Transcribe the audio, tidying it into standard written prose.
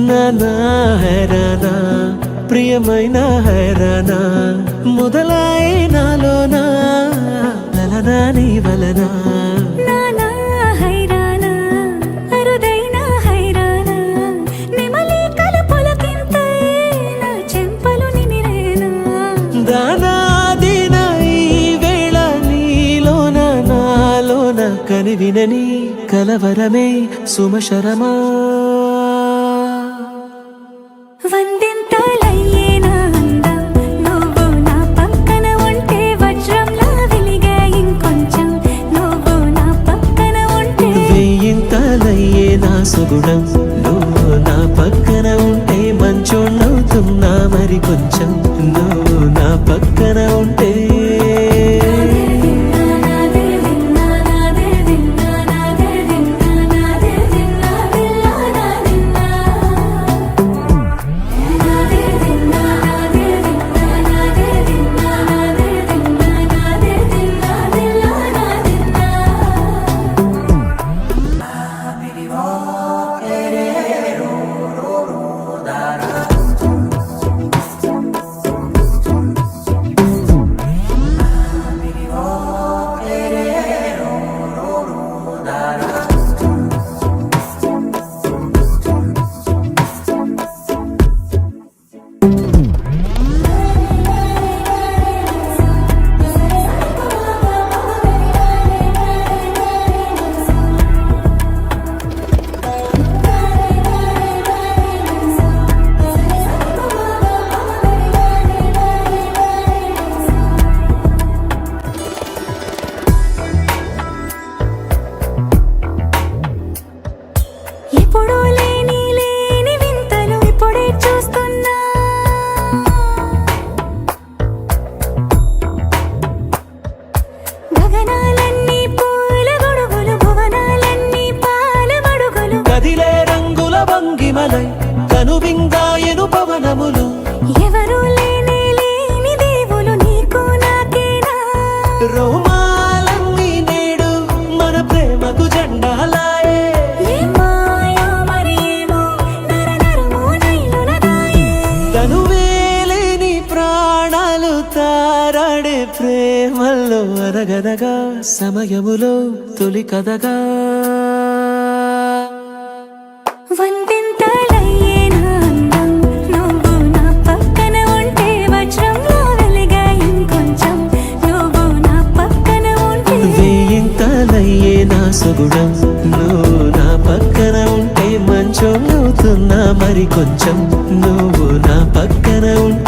నానా హైరానా ప్రియమైన హైరానా మొదలై నాలోనా లలనా నీ వలనా నానా హైరానా అరుదైన హైరానా నెమలి కలుపులకింతై నా చెంపలు నిమిరేనా దానాదిన ఈ వేళ నీలోన నాలోన కనివినని కలవరమే సుమశరమా వందింతలయ్యేనా అందం నువ్వు నా పక్కన ఉంటే వజ్రంలా వెలిగే ఇంకొంచెం నువ్వు నా పక్కన ఉంటే వెయ్యింతలయ్యే నా సుగుణం నువ్వు నా పక్కన ఉంటే మంచోణ్ణవుతున్నా మరి కొంచెం నువ్వు నా పక్కన ఉంటే ఎప్పుడూ లేని వింతలు ఇప్పుడే చూస్తున్నా గగనాలన్నీ పూల గొడుగులు భువనాలన్నీ పాల మడుగులు కదిలే రంగుల భంగిమలై కనువింగాయను పవనములు ఎవరూ లేని దేవులు నీకు నాకేనా రోమాలన్నీ నేడు మన ప్రేమకు జెండాలాయే ఏమాయో మరి ఏమో నరనరమో నైలునదాయే తనువేలేని ప్రాణాలు తారాడే ప్రేమల్లో అనగనగా సమయములో తొలి కథగా వందింతలయ్యేనా అందం నువ్వు నా పక్కన ఉంటే వజ్రంలా వెలిగే ఇంకొంచెం నువ్వు నా పక్కన ఉంటే వెయ్యింతలయ్యే నా సుగుణం నువ్వు నా పక్కన ఉంటే మంచోణ్ణవుతున్నా మరి కొంచెం నువ్వు నా పక్కన ఉంటే